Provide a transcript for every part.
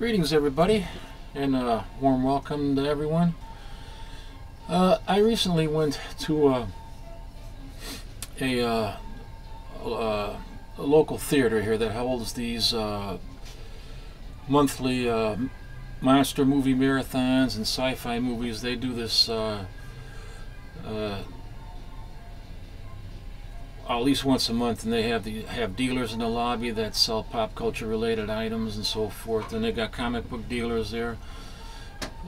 Greetings, everybody, and a warm welcome to everyone. I recently went to a local theater here that holds these monthly monster movie marathons and sci-fi movies. They do this at least once a month, and they have dealers in the lobby that sell pop culture related items and so forth, and they got comic book dealers there,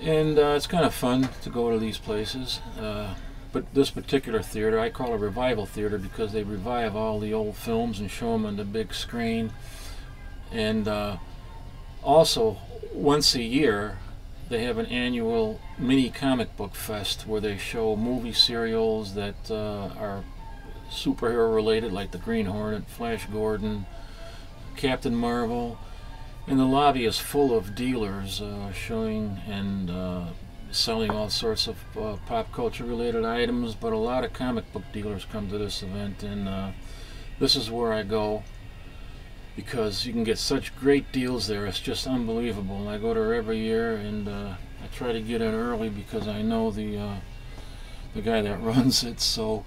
and it's kind of fun to go to these places. But this particular theater I call a revival theater because they revive all the old films and show them on the big screen. And also once a year they have an annual mini comic book fest where they show movie serials that are superhero related, like the Green Hornet, Flash Gordon, Captain Marvel, and the lobby is full of dealers showing and selling all sorts of pop culture related items, but a lot of comic book dealers come to this event, and this is where I go because you can get such great deals there. It's just unbelievable. I go there every year, and I try to get in early because I know the guy that runs it, so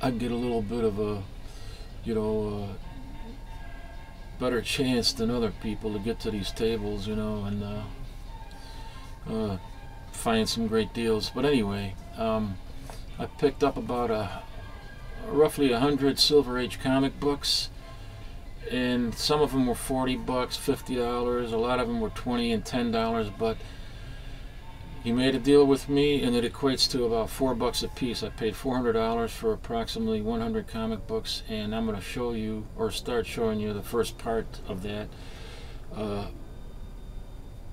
I get a little bit of a, better chance than other people to get to these tables, and find some great deals. But anyway, I picked up about roughly 100 Silver Age comic books, and some of them were $40, $50. A lot of them were $20 and $10, but he made a deal with me, and it equates to about $4 a piece. I paid $400 for approximately 100 comic books, and I'm going to show you, or start showing you, the first part of that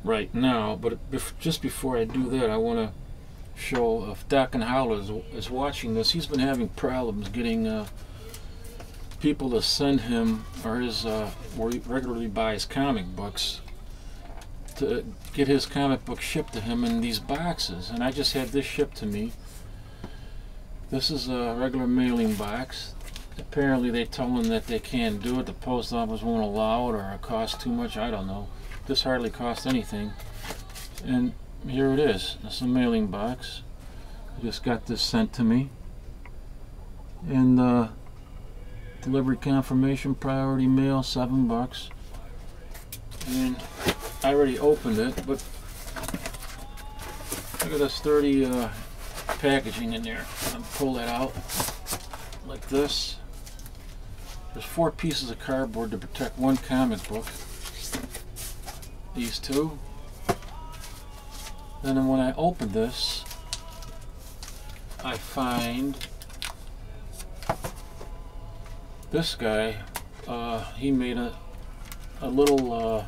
right now. But just before I do that, I want to show, if Doc and Howell is watching this, he's been having problems getting people to send him, or his where he regularly buys comic books, to get his comic book shipped to him in these boxes. And I just had this shipped to me. This is a regular mailing box. Apparently they told him that they can't do it, the post office won't allow it, or it costs too much, I don't know. This hardly costs anything, and here it is. It's a mailing box. I just got this sent to me, and delivery confirmation, priority mail, $7. And I already opened it, but look at this sturdy packaging in there. I'll pull that out like this. There's 4 pieces of cardboard to protect one comic book. These two. Then when I open this, I find this guy. He made a little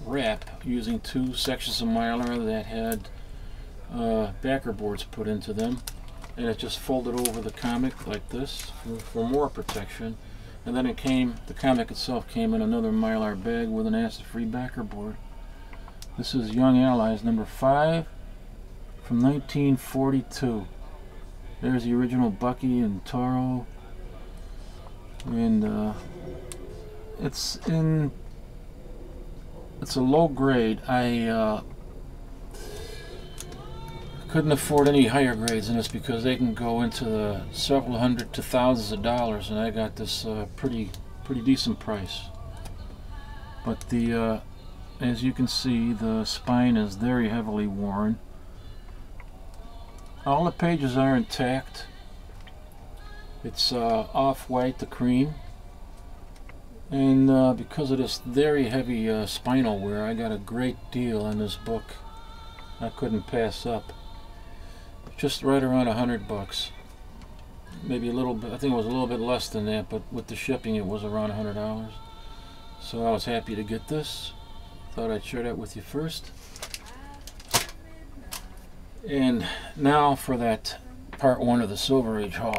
wrap using 2 sections of mylar that had backer boards put into them, and it just folded over the comic like this for more protection. And then the comic itself came in another mylar bag with an acid-free backer board. This is Young Allies number 5 from 1942. There's the original Bucky and Toro, and it's a low grade. I couldn't afford any higher grades in this because they can go into the several hundred to thousands of dollars, and I got this pretty decent price. But as you can see, the spine is very heavily worn. All the pages are intact. It's off-white to cream. And because of this very heavy spinal wear, I got a great deal on this book. I couldn't pass up. Just right around $100. Maybe a little bit, I think it was a little bit less than that, but with the shipping it was around $100. So I was happy to get this. Thought I'd share that with you first. And now for that part 1 of the Silver Age haul.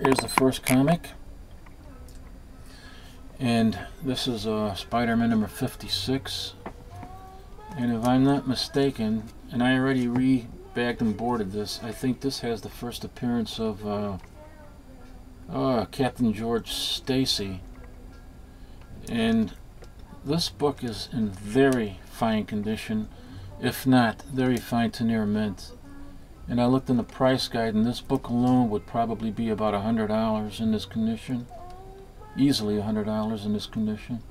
Here's the first comic. And this is Spider-Man number 56, and if I'm not mistaken, and I already re-bagged and boarded this, I think this has the first appearance of Captain George Stacy, and this book is in very fine condition, if not very fine to near mint. And I looked in the price guide, and this book alone would probably be about $100 in this condition. Easily $100 in this condition.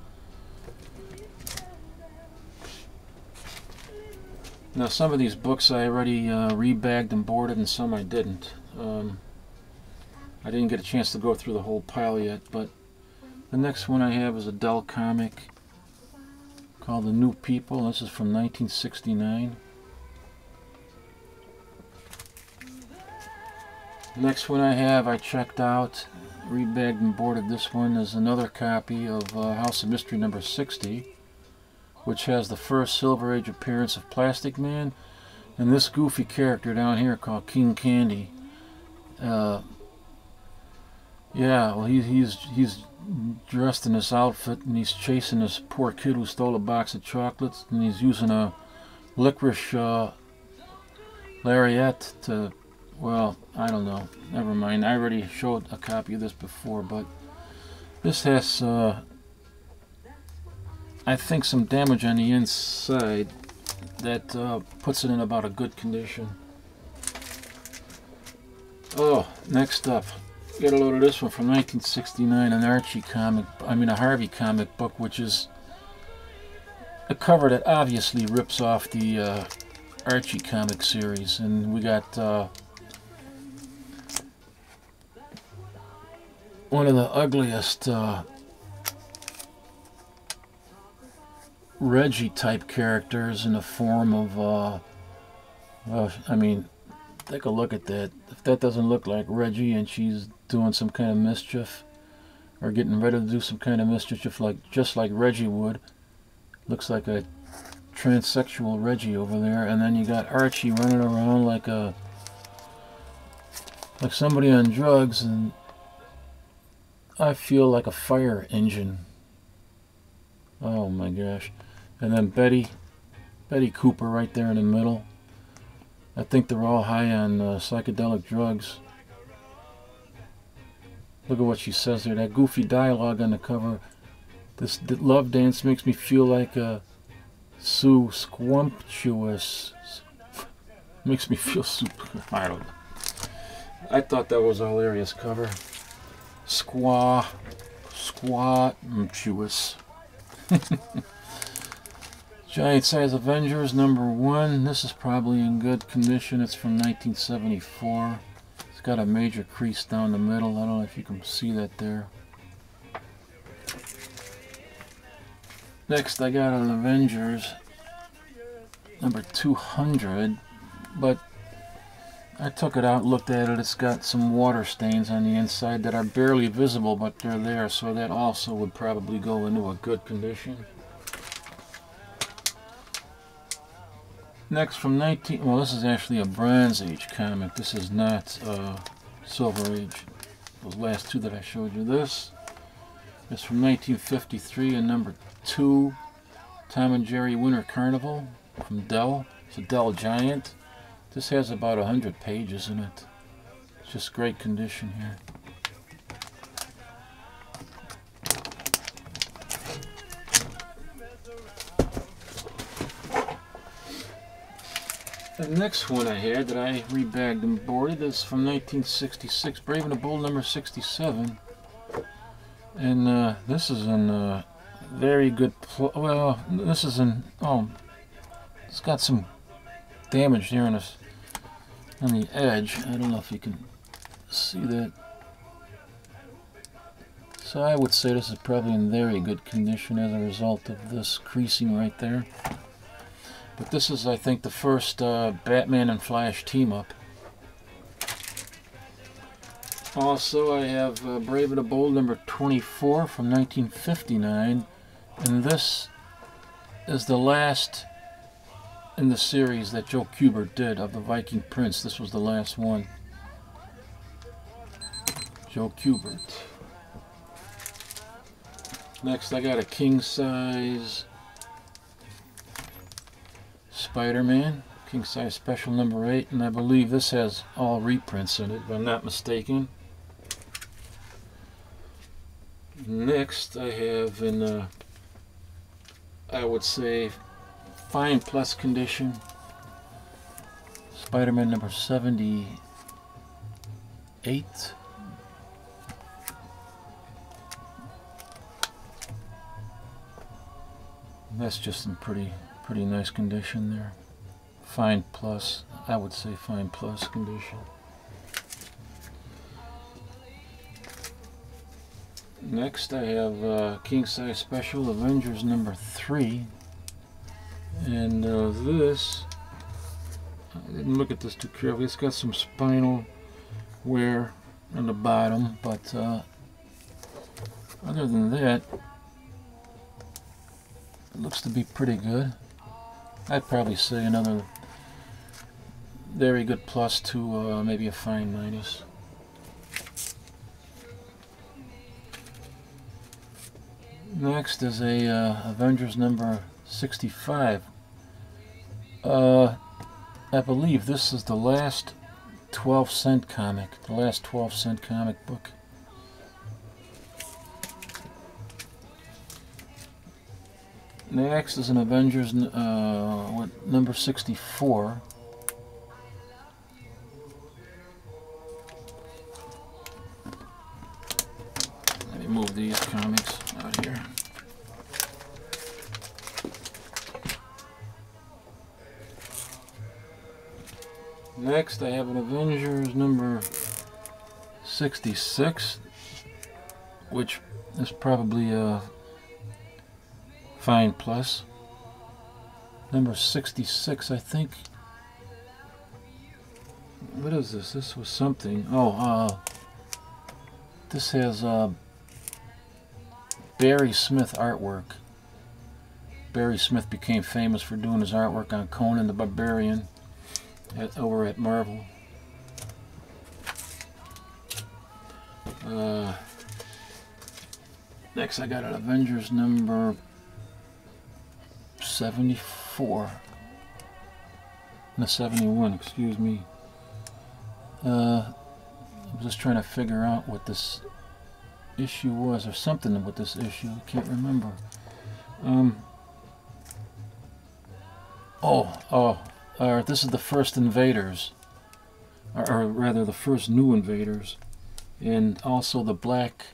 Now some of these books I already rebagged and boarded, and some I didn't. I didn't get a chance to go through the whole pile yet, but the next one I have is a Dell comic called The New People. This is from 1969. Next one I have, I checked out, rebagged and boarded. This one is another copy of House of Mystery number 60, which has the first Silver Age appearance of Plastic Man and this goofy character down here called King Candy. Yeah, well, he's dressed in this outfit, and he's chasing this poor kid who stole a box of chocolates, and he's using a licorice lariat to, well, I don't know, never mind. I already showed a copy of this before, but this has I think some damage on the inside that puts it in about a good condition. Oh, next up, get a load of this one from 1969, an Archie comic, a Harvey comic book, which is a cover that obviously rips off the Archie comic series. And we got one of the ugliest Reggie type characters in the form of take a look at that. If that doesn't look like Reggie, and she's doing some kind of mischief, or getting ready to do some kind of mischief, just like Reggie would. Looks like a transsexual Reggie over there. And then you got Archie running around like somebody on drugs, and I feel like a fire engine. Oh my gosh. And then Betty Cooper right there in the middle. I think they're all high on psychedelic drugs. Look at what she says there. That goofy dialogue on the cover. This love dance makes me feel like a Sue Squumptuous. Makes me feel super. I don't know. I thought that was a hilarious cover. Squumptuous. Giant Size Avengers number 1. This is probably in good condition. It's from 1974. It's got a major crease down the middle. I don't know if you can see that there. Next I got an Avengers number 200, but I took it out, looked at it. It's got some water stains on the inside that are barely visible, but they're there, so that also would probably go into a good condition. Next from well, this is actually a Bronze Age comic. This is not Silver Age. Those last two that I showed you. This is from 1953 and number 2, Tom and Jerry Winter Carnival from Dell. It's a Dell Giant. This has about 100 pages in it. It's just great condition here. The next one I had that I rebagged and boarded is from 1966, Brave and the Bold number 67. And this is in very good, well, this is in, oh, it's got some damage here on the edge. I don't know if you can see that. So I would say this is probably in very good condition as a result of this creasing right there. But this is, I think, the first Batman and Flash team-up. Also, I have Brave and the Bold number 24 from 1959. And this is the last in the series that Joe Kubert did of the Viking Prince. This was the last one. Joe Kubert. Next, I got a king-size Spider-Man, king-size special number 8, and I believe this has all reprints in it, if I'm not mistaken. Next, I have in I would say fine plus condition. Spider-Man number 78. That's just in pretty nice condition there. Fine plus, I would say fine plus condition. Next I have King Size Special Avengers number 3. And this, I didn't look at this too carefully. It's got some spinal wear on the bottom, but other than that, it looks to be pretty good. I'd probably say another very good plus to maybe a fine minus. Next is a Avengers number 65. I believe this is the last 12-cent comic, the last 12-cent comic book. Next is an Avengers number 64. Let me move these comics out here. Next I have an Avengers number 66, which is probably a fine plus. Number 66, I think. What is this? This was something. Oh, this has Barry Smith artwork. Barry Smith became famous for doing his artwork on Conan the Barbarian over at Marvel. Next I got an Avengers number 74. No, 71, excuse me. I was just trying to figure out what this issue was, or something with this issue. I can't remember. This is the first Invaders, or rather the first new Invaders, and also the Black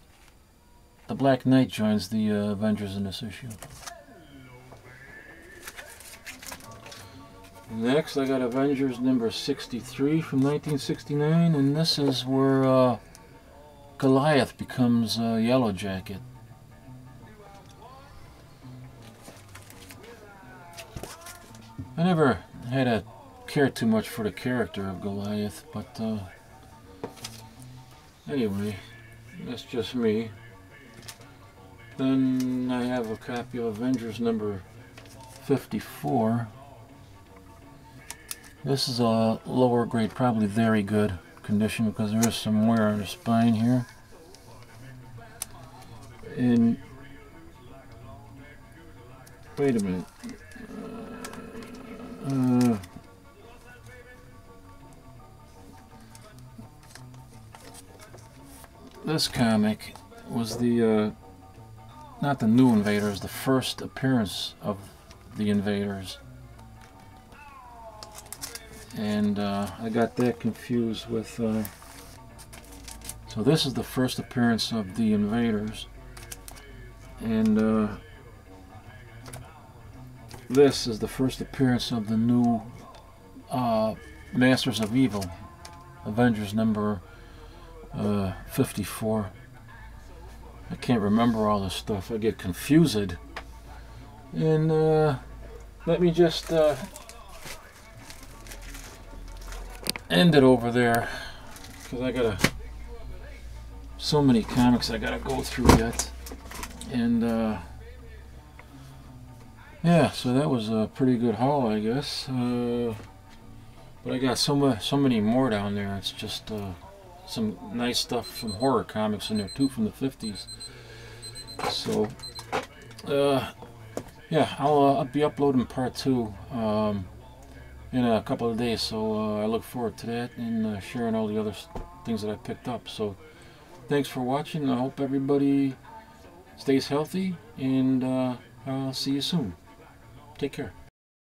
Knight joins the Avengers in this issue. Next I got Avengers number 63 from 1969, and this is where Goliath becomes Yellow Jacket. I never had a care too much for the character of Goliath, but anyway, that's just me. Then I have a copy of Avengers number 54. This is a lower grade, probably very good condition because there is some wear on the spine here. And wait a minute. This comic was the not the new Invaders, the first appearance of the Invaders. And I got that confused with so this is the first appearance of the Invaders, and this is the first appearance of the new Masters of Evil, Avengers number 54. I can't remember all this stuff, I get confused. And let me just end it over there, because I got so many comics I gotta go through yet. And yeah, so that was a pretty good haul, I guess. But I got so many more down there. It's just some nice stuff from horror comics in there too, from the 50s. So yeah, I'll be uploading part 2 in a couple of days, so I look forward to that, and sharing all the other things that I picked up. So thanks for watching. I hope everybody stays healthy, and I'll see you soon. Take care.